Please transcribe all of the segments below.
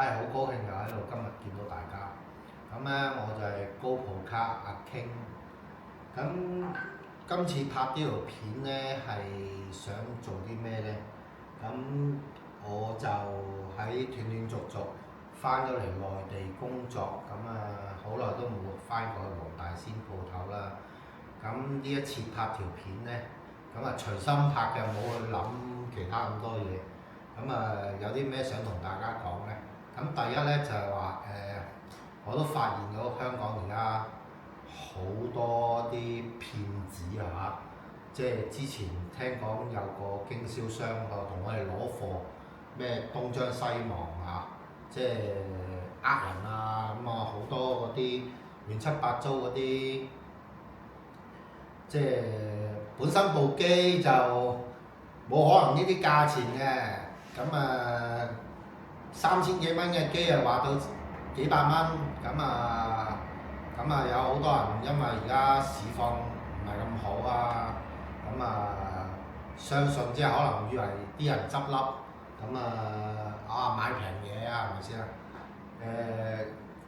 好高興又喺度今日見到大家。咁咧我就係高普卡阿 King。咁今次拍呢條片咧係想做啲咩咧？咁我就喺斷斷續續翻咗嚟內地工作，咁好耐都冇翻過去黃大仙鋪頭啦。咁呢一次拍條片咧，咁隨心拍嘅，冇去諗其他咁多嘢。咁有啲咩想同大家講咧？咁第一咧就係話我都發現到香港而家好多啲騙子啊，即係之前聽講有個經銷商同我哋攞貨，咩東張西望啊，即係人啊，好多嗰啲亂七八糟嗰啲，即係本身部機就冇可能呢啲價錢嘅，3000幾蚊嘅機話到幾百蚊，有好多人因為而家市況唔係咁好啊，相信即係可能以為啲人執笠，買平嘢啊，係咪先啊？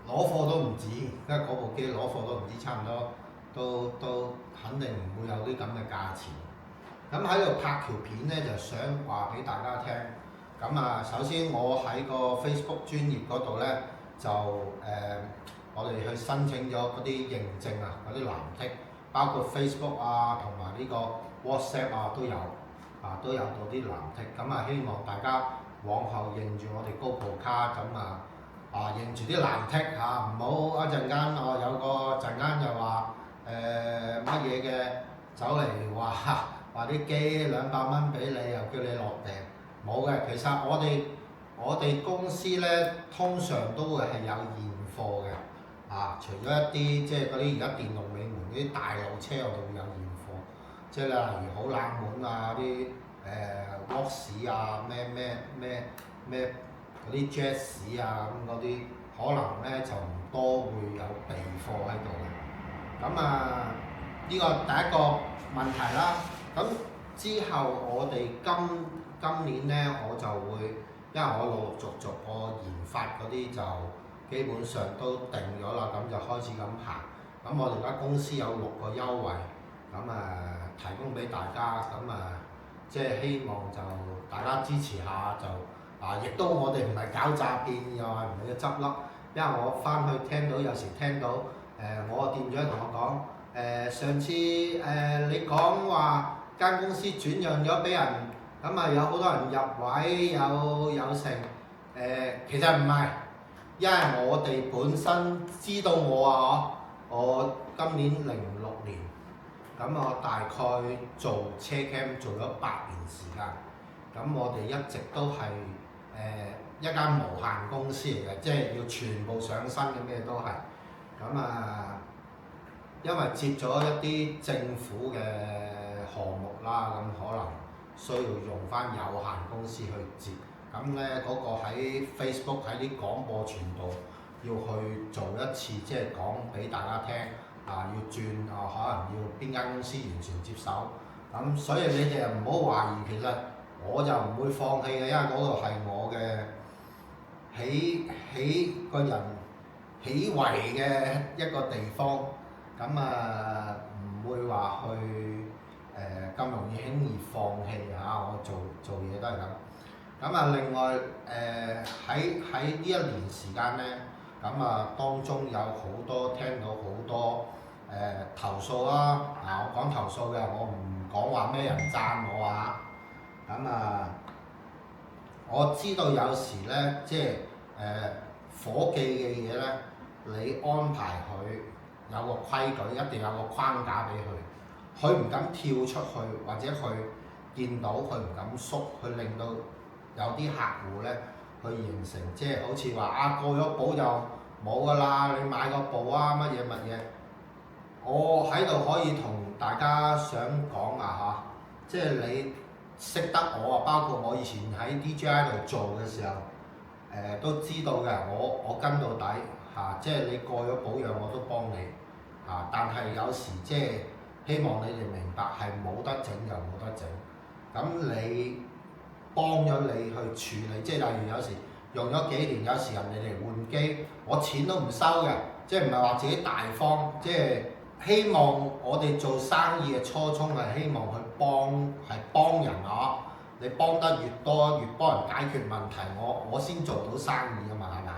攞貨都唔止，因為嗰部機攞貨都唔止，差唔多都肯定唔會有啲咁嘅價錢。咁喺度拍條片咧，就想話俾大家聽。首先我喺個 Facebook 專頁嗰度咧，就我哋去申請咗嗰啲認證啊，嗰啲藍剔，包括 Facebook 啊，同埋呢個 WhatsApp 啊都有，都有到啲藍剔。希望大家往後認住我哋高普卡，認住啲藍剔嚇，唔好一陣間有個陣間又話乜嘢嘅走嚟話啲機200蚊俾你，又叫你落訂，冇嘅。其實我哋公司咧，通常都會係有現貨嘅，除咗一啲即係嗰啲而家電動尾門嗰啲大路車，我哋會有現貨，即係例如好冷門啊啲Roxy 啊咩嗰啲 Jazz 啊咁嗰啲，可能咧就唔多會有備貨喺度嘅。呢個第一個問題啦。咁之後我哋今年咧，我就會因為我陸陸續續我研發嗰啲就基本上都定咗啦，咁就開始咁行。我哋而家公司有6個優惠，提供俾大家，即係希望就大家支持下就。亦都我哋唔係搞詐騙，又係唔係要執笠，因為我翻去有時聽到我個店長同我講，上次你講話間公司轉讓咗俾人，有好多人入位有成，其實唔係，因為我哋本身知道我今年06年，我大概做車 cam 做咗8年時間，我哋一直都係一間無限公司嚟嘅，即係要全部上身嘅咩都係。因為接咗一啲政府嘅項目啦，可能需要用翻有限公司去接。嗰個喺 Facebook 喺啲廣播傳道要去做一次，即係講俾大家聽。要轉可能要邊間公司完全接手。所以你哋唔好懷疑，其實我就唔會放棄嘅，因為嗰度係我嘅起個人起圍嘅一個地方。唔會話去咁容易輕易放棄嚇，我做嘢都係咁。另外喺呢一年時間咧，當中有好多聽到好多投訴啦。我講投訴嘅，我唔講話咩人讚我啊。我知道有時咧，即係夥計嘅嘢咧，你安排佢有個規矩，一定有個框架俾佢，佢唔敢跳出去，或者佢見到佢唔敢縮，佢令到有啲客戶咧，去形成即係好似話過咗保就冇㗎啦，你買個部乜嘢，我喺度可以同大家想講即係你識得我包括我以前喺 DJI 度做嘅時候，都知道嘅，我跟到底即係你過咗保養我都幫你。但係有時即係希望你哋明白係冇得整就冇得整。你幫咗你去處理，即係例如有時用咗幾年，有時人哋嚟換機，我錢都唔收嘅，即係唔係話自己大方，即係希望我哋做生意嘅初衷係希望去幫人啊！你幫得越多，越幫人解決問題，我先做到生意啊嘛，係咪？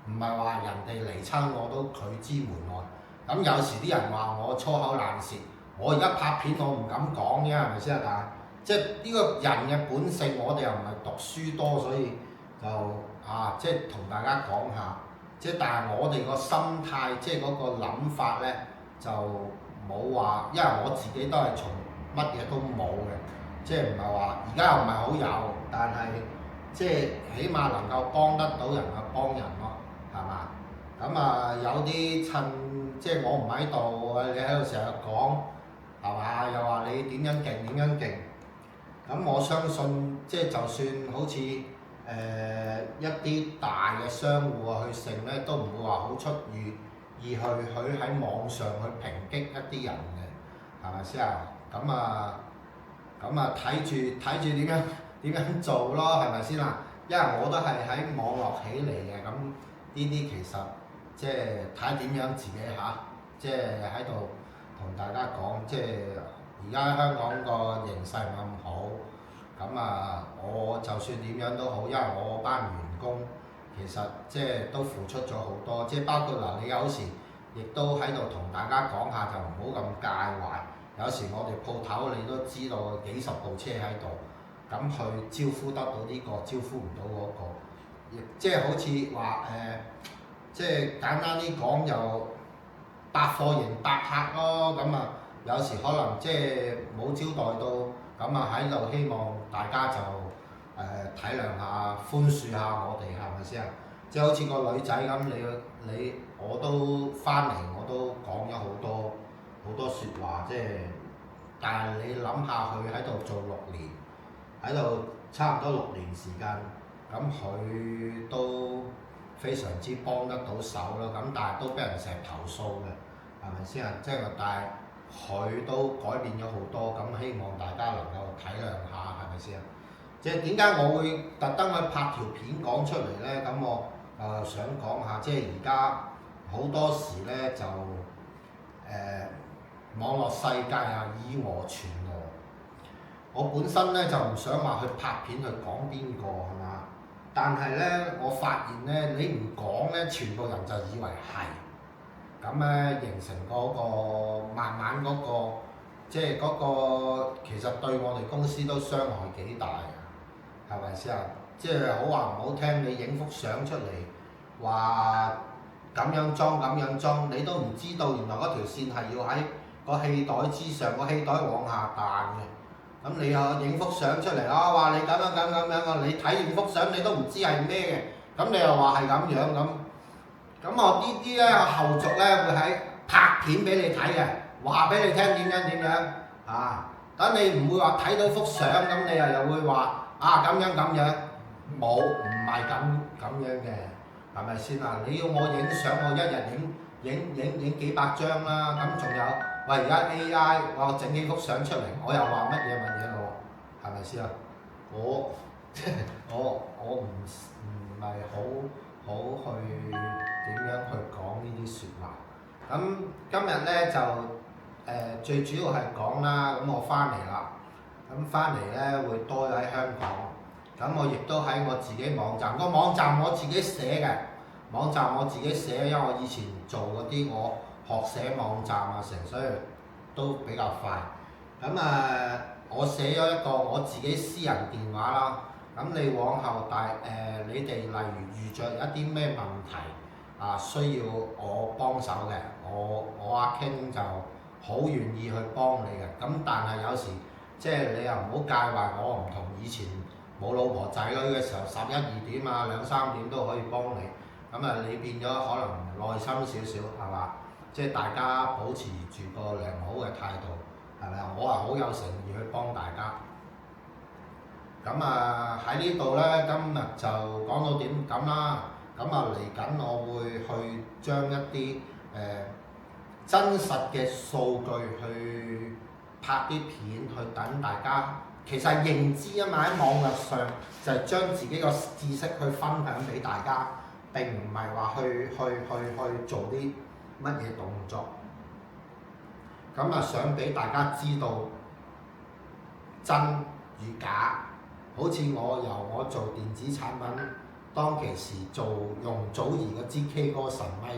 唔係話人哋嚟親我都拒之門外。咁有時啲人話我粗口爛舌，我而家拍片我唔敢講嘅，係咪先啊？即係呢個人嘅本性，我哋又唔係讀書多，所以就即係同大家講下。即係但係我哋個心態，即係嗰個諗法咧，就冇話，因為我自己都係從乜嘢都冇嘅。即係唔係話而家又唔係好有，但係即係起碼能夠幫得到人就幫人咯，係嘛？咁有啲趁即係我唔喺度，你喺度成日講，係嘛？又話你點樣勁點樣勁，咁我相信即係就算好似一啲大嘅商戶去勝咧，都唔會話好出意去喺網上去抨擊一啲人嘅，係咪先啊？咁睇住點樣做咯，係咪先啦？因為我都係喺網絡起嚟嘅，咁呢啲其實即係睇下點樣自己即係喺度同大家講，即係而家香港個形勢唔係咁好，咁我就算點樣都好，因為我班員工其實即係都付出咗好多，即係包括你有時亦都喺度同大家講下，就唔好咁介懷。有時我哋鋪頭你都知道幾十部車喺度，咁去招呼得到呢個，招呼唔到嗰個，亦即係好似話即係簡單啲講就百貨迎百客咯。咁有時可能即係冇招待到，咁喺度希望大家就體諒下、寬恕下我哋，係咪先啊？即係好似個女仔咁，你我都翻嚟，我都講咗好多説話，即係，但係你諗下佢喺度做6年，喺度差唔多6年時間，咁佢都非常之幫得到手咯。咁但係都俾人成日投訴嘅，係咪先啊？即係但係佢都改變咗好多，咁希望大家能夠體諒下，係咪先啊？即係點解我會特登去拍條片講出嚟咧？咁我想講下，即係而家好多時咧就網絡世界以訛傳訛，我本身咧就唔想話去拍片去講邊個係嘛，但係咧我發現咧你唔講咧，全部人就以為係，咁咧形成嗰個慢慢嗰個即係嗰個其實對我哋公司都傷害幾大嘅，係咪先啊？即係好話唔好聽，你影幅相出嚟話咁樣裝，你都唔知道原來嗰條線係要喺個氣袋之上，個氣袋往下彈嘅。咁你又影幅相出嚟話你咁樣，你睇完幅相你都唔知係咩嘅，咁你又話係咁樣咁。咁我呢啲咧後續咧會喺拍片俾你睇嘅，話俾你聽點樣等你唔會話睇到幅相咁，你又會話咁樣，冇唔係咁樣嘅，係咪先啊？你要我影相，我一日影幾百張啦，咁仲有而家 AI 我整幾幅相出嚟，我又話乜嘢咯，係咪先啊？我唔係好去點樣去講呢啲説話。咁今日咧就最主要係講啦，咁我翻嚟啦，咁翻嚟咧會多咗喺香港，咁我亦都喺我自己網站，個網站我自己寫嘅，因為我以前做嗰啲我學寫網站所以都比較快。咁我寫咗一個我自己私人電話啦，咁你往後你哋例如遇着一啲咩問題需要我幫手嘅，我阿 King 就好願意去幫你嘅。咁但係有時即係你又唔好介懷，我唔同以前冇老婆仔女嘅時候11、12點2、3點都可以幫你。咁你變咗可能耐心少少係嘛？即係大家保持住個良好嘅態度，係咪啊？我好有誠意去幫大家。咁喺呢度咧，今日就講到點咁啦。咁嚟緊我會去將一啲真實嘅數據去拍啲片，去等大家其實係認知啊嘛，喺網絡上就係將自己個知識去分享俾大家，並唔係話去做啲乜嘢動作。咁啊，想俾大家知道真與假。好似我做電子產品，當其時用祖兒嗰支 K 歌神咪，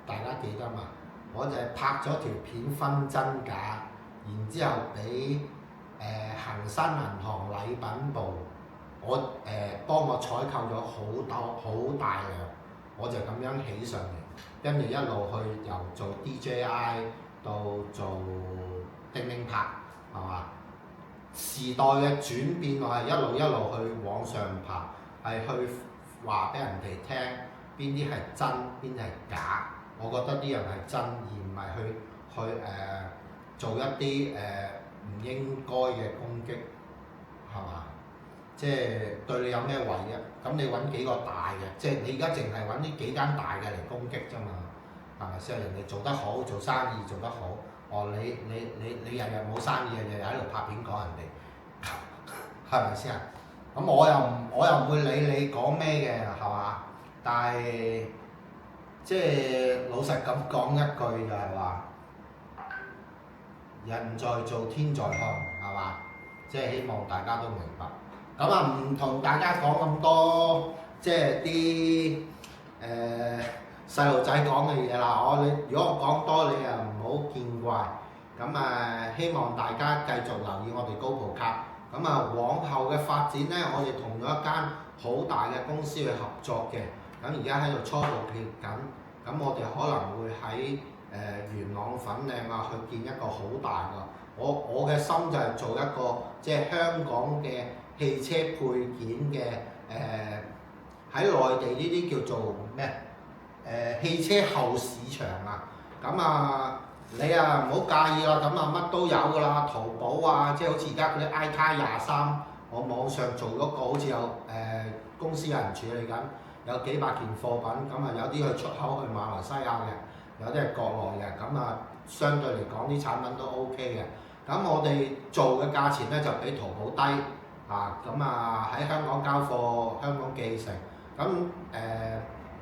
大家記得嘛？我就係拍咗條片分真假，然之後俾恒生銀行禮品部，幫我採購咗好大量，我就咁樣起上嚟，跟住一路去由做 DJI 到做叮叮拍，係嘛？時代嘅轉變，我係一路去往上爬，係去話俾人哋聽邊啲係真，邊啲係假。我覺得啲人係真，而唔係去做一啲唔應該嘅攻擊，係嘛？即係對你有咩為啊？咁你揾幾個大嘅，即係你而家淨係揾呢幾間大嘅嚟攻擊啫嘛，係咪先？人哋做得好，做生意做得好，你日日冇生意，日日喺度拍片講人哋，係咪先啊？咁我又唔會理你講咩嘅，係嘛？但係即係老實咁講一句就係話，人在做天在看，係嘛？即係希望大家都明白。咁啊，唔同大家講咁多，即係啲細路仔講嘅嘢啦。如果我講多，你又唔好見怪。咁啊，希望大家繼續留意我哋高普卡。咁啊，往後嘅發展呢，我哋同咗一間好大嘅公司去合作嘅。咁而家喺度初步傾緊。咁我哋可能會喺元朗粉嶺啊，去建一個好大嘅。我嘅心就係做一個即係香港嘅汽車配件嘅喺內地呢啲叫做咩？汽車後市場啊。咁啊，你啊唔好介意啦。咁啊乜都有㗎啦，淘寶啊，即係好似而家嗰啲 iCar23，我網上做嗰個好似有公司有人處理緊。有幾百件貨品，咁啊有啲去出口去馬來西亞嘅，有啲係國內嘅，咁啊相對嚟講啲產品都 OK 嘅。咁我哋做嘅價錢咧就比淘寶低，咁啊喺香港交貨，香港寄成。咁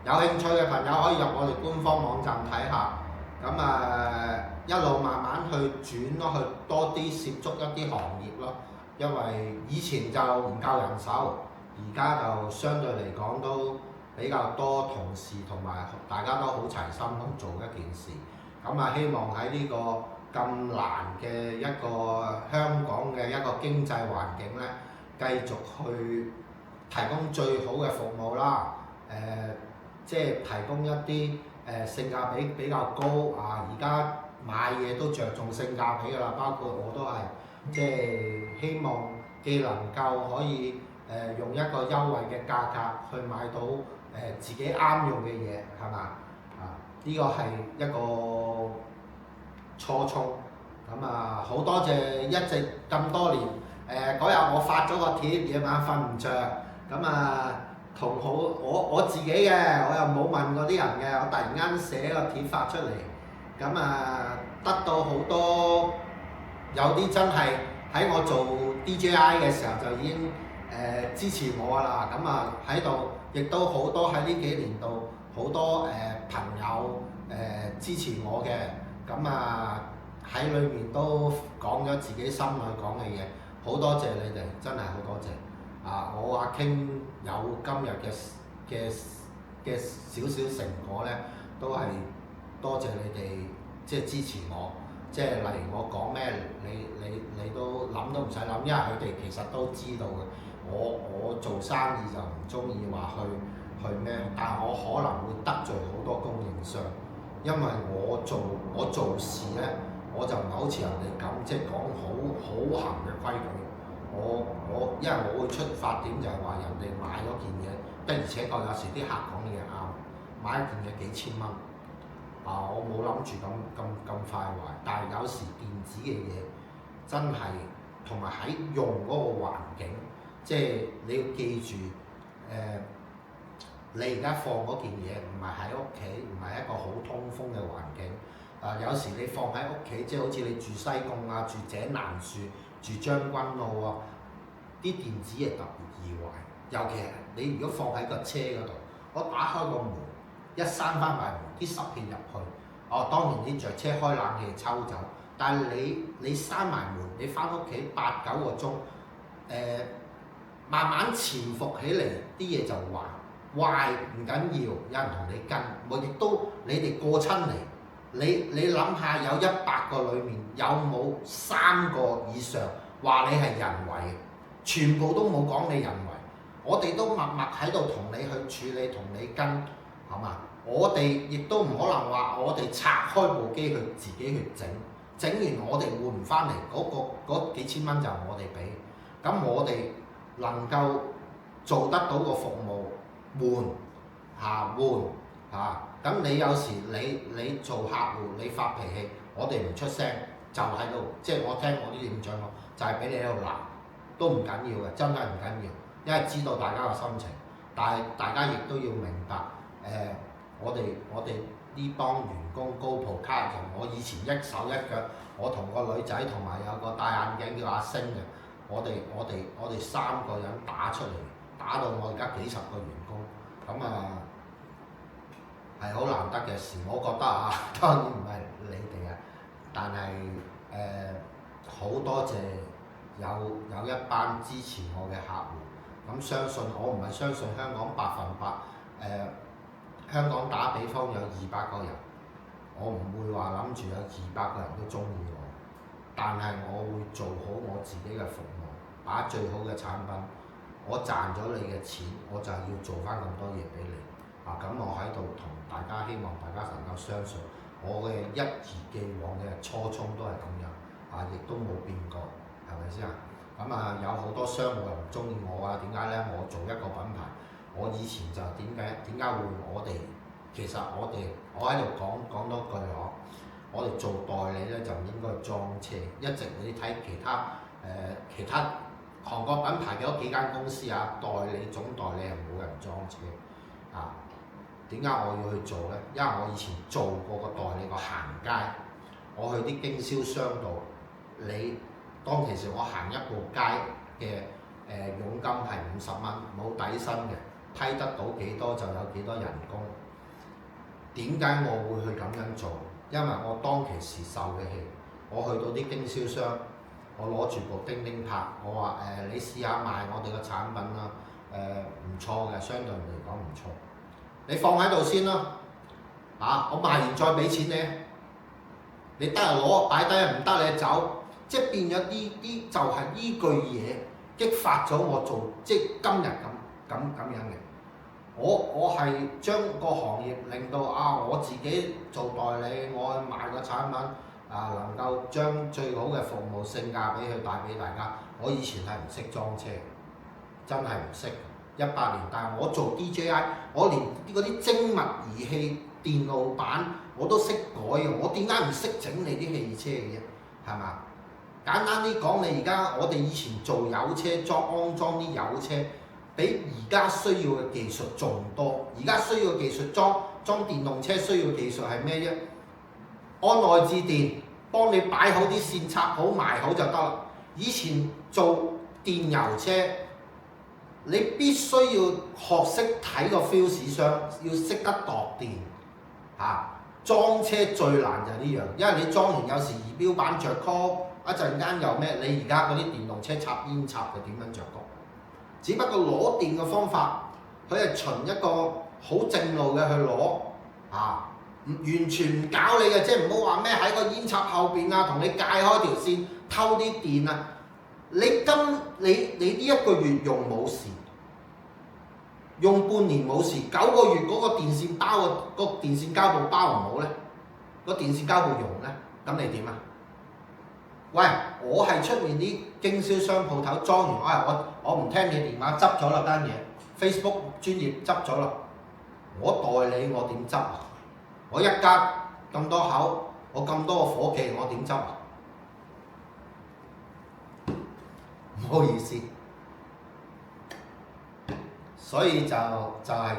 有興趣嘅朋友可以入我哋官方網站睇下，咁啊一路慢慢去轉咯，去多啲涉足一啲行業咯。因為以前就唔夠人手，而家就相對嚟講都比較多同事同埋大家都好齊心去做一件事，咁啊希望喺呢個咁難嘅一個香港嘅一個經濟環境咧，繼續去提供最好嘅服務啦。即係提供一啲性價比比較高啊！而家買嘢都着重性價比㗎啦，包括我都係即係希望既能夠可以用一個優惠嘅價格去買到自己啱用嘅嘢，係嘛？呢個係一個初衷。咁啊，好多謝一直咁多年嗰日我發咗個帖，夜晚瞓唔着。咁啊同好我自己嘅，我又冇問過啲人嘅，我突然間寫個帖發出嚟，咁啊得到好多，有啲真係喺我做 DJI 嘅時候就已經支持我啦。咁啊喺度亦都好多喺呢幾年度好多朋友支持我嘅，咁啊喺裏面都講咗自己心裏講嘅嘢，好多謝你哋，真係好多謝。我阿 King 有今日嘅少少成果咧，都係多謝你哋即係支持我。即係例如我講咩，你都諗都唔使諗，因為佢哋其實都知道嘅。我做生意就唔中意話去咩，但係我可能會得罪好多供應商，因為我做事咧，我就唔係好似人哋咁，即係講好行嘅規矩。因為我會出發點就係話人哋買嗰件嘢，的而且確有時啲客講嘅嘢啱，買一件嘢幾千蚊，我冇諗住咁快壞，但係有時電子嘅嘢真係同埋喺用嗰個環境，即係你要記住，你而家放嗰件嘢唔係喺屋企，唔係一個好通風嘅環境。有時你放喺屋企，即係好似你住西貢啊、住井欄樹、住將軍澳啊，啲電子嘢特別易壞。尤其係你如果放喺個車嗰度，我打開個門，一閂翻埋門，啲濕氣入去。哦，當然你着車開冷氣抽走，但係你閂埋門，你翻屋企8、9個鐘，慢慢潛伏起嚟，啲嘢就壞。壞唔緊要，有人同你跟，我亦都你哋過親嚟，你諗下有100個裡面有冇3個以上話你係人為嘅，全部都冇講你人為，我哋都默默喺度同你去處理，同你跟，係嘛？我哋亦都唔可能話我哋拆開部機去自己去整，整完我哋換唔翻嚟嗰幾千蚊就我哋俾，咁我哋能夠做得到個服務。咁你有時你做客戶你發脾氣，我哋唔出聲就喺度，即係我聽我啲店長講，就係俾你喺度鬧，都唔緊要嘅，真係唔緊要，因為知道大家嘅心情，但係大家亦都要明白，我哋呢幫員工高普卡人，我以前一手一腳，我同個女仔同埋有個戴眼鏡叫阿星嘅，我哋3個人打出嚟。打到我而家幾十個員工，咁係好難得嘅事，我覺得當然唔係你哋啊，但係好多謝有一班支持我嘅客戶，咁相信我唔係相信香港100%，香港打比方有200個人，我唔會話諗住有200個人都中意我，但係我會做好我自己嘅服務，把最好嘅產品。我賺咗你嘅錢，我就係要做翻咁多嘢俾你。咁我喺度同大家，希望大家能夠相信我嘅一如既往嘅初衷都係咁樣，亦都冇變過，係咪先啊？有好多商戶又唔中意我啊？點解咧？我做一個品牌，我以前就點解會我哋？其實我喺度講多句我哋做代理咧就唔應該裝車。一直你睇其他韓國品牌嘅嗰幾間公司代理總代理係冇人裝車點解我要去做呢？因為我以前做過個代理個行街，我去啲經銷商度，你當其時我行一步街嘅佣金係50蚊，冇底薪嘅，批得到幾多就有幾多人工。點解我會去咁樣做？因為我當其時受嘅氣，我去到啲經銷商。我攞住部叮叮拍，我話你試下賣我哋嘅產品啦，唔錯嘅，相對嚟講唔錯。你放喺度先啦，我賣完再俾錢你。你得就攞，擺低唔得你走，即係變咗啲就係呢句嘢激發咗我做，即係今日咁樣嘅。我係將個行業令到我自己做代理，我去賣個產品。能夠將最好嘅服務性價比去帶俾大家。我以前係唔識裝車，真係唔識。18年，但係我做 DJI，我連嗰啲精密儀器、電路板我都識改嘅。我點解唔識整你啲汽車嘅啫？係嘛？簡單啲講，你而家我哋以前做油車安裝啲油車，比而家需要嘅技術仲多。而家需要嘅技術裝電動車需要嘅技術係咩啫？安內置電，幫你擺好啲線，插好埋好就得啦。以前做電油車，你必須要學識睇個 fuse 箱，要識得度電。裝車最難就係呢樣，因為你裝完有時儀錶板着曲，一陣間又咩？你而家嗰啲電動車插煙插嘅點樣着曲？只不過攞電嘅方法，佢係循一個好正路嘅去攞完全唔搞你嘅，即係唔好話咩喺個煙插後邊同你界開條線偷啲電啊！你呢一個月用冇事，用半年冇事，9個月嗰個電線包個電線膠布包唔好咧，個電線膠布溶咧，咁你點啊？喂，我係出面啲經銷商鋪頭裝完，我唔聽你電話，執咗啦單嘢 ，Facebook 專頁執咗啦，我代理我點執啊？我一家咁多口，我咁多個伙計，我點執啊？唔好意思，所以就係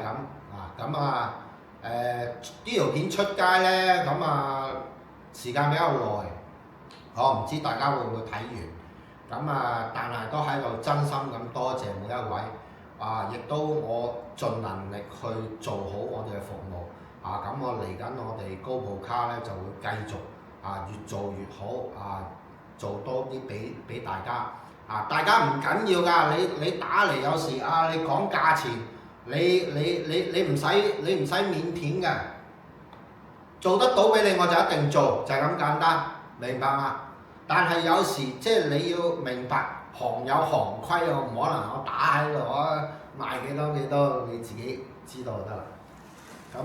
咁呢條片出街咧，時間比較耐，我唔知大家會唔會睇完，咁啊，但係都喺度真心咁多謝每一位亦都我盡能力去做好我哋嘅服務咁我嚟緊我哋高普卡咧就會繼續越做越好做多啲俾大家大家唔緊要㗎，你打嚟有時你講價錢，你唔使腼腆嘅，做得到俾你我就一定做，就係咁簡單，明白嗎？但係有時即係你要明白行有行規，我唔可能我打喺度賣幾多，你自己知道就得啦。咁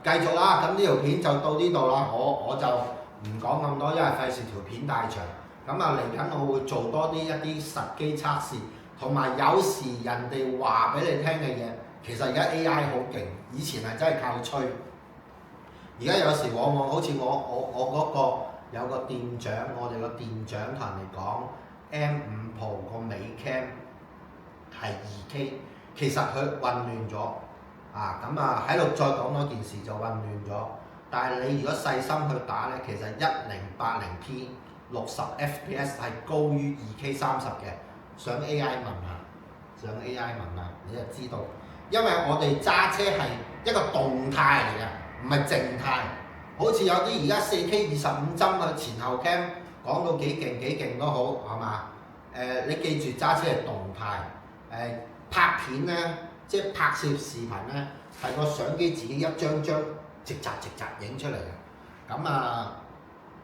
繼續啦，咁呢條片就到呢度啦，我就唔講咁多，因為費事條片太長。嚟緊我會做多一啲實機測試，同埋有時人哋話俾你聽嘅嘢，其實而家 AI 好勁，以前係真係靠吹。而家有時往往好似我嗰個有個店長，我哋個店長同人哋講 M5 Pro 個尾 cam 係 2K， 其實佢混亂咗喺度再講多件事就混亂咗。但係你如果細心去打咧，其實 1080P 60 FPS 係高於 2K 30嘅。上 AI 問下，你就知道。因為我哋揸車係一個動態嚟嘅，唔係靜態。好似有啲而家 4K 25幀嘅前後 cam 講到幾勁都好，係嘛？你記住揸車係動態。拍片咧，即係拍攝視頻咧，係個相機自己一張張直擲影出嚟嘅。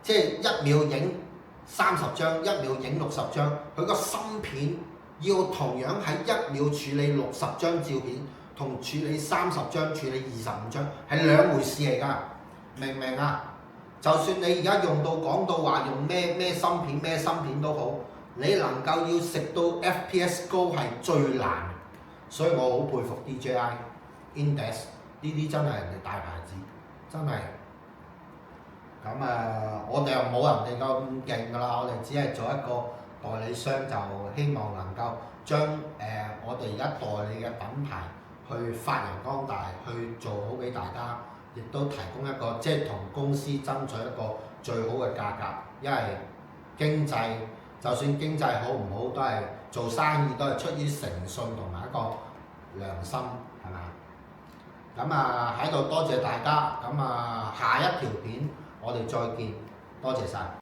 即係1秒影30張，1秒影60張，佢個芯片要同樣喺1秒處理60張照片，同處理30張、處理25張係兩回事嚟㗎，明唔明啊？就算你而家講到話用咩芯片都好，你能夠要食到 FPS 高係最難，所以我好佩服 DJI、Index 呢啲真係人哋大牌子，真係。我哋又冇人哋咁勁㗎啦，我哋只係做一個代理商，就希望能夠將我哋而家代理嘅品牌去發揚光大，去做好俾大家，亦都提供一個即係同公司爭取一個最好嘅價格。因為經濟就算經濟好唔好，都係做生意都係出於誠信同埋一個良心，係嘛？喺度多謝大家，下一條片我哋再見，多謝晒。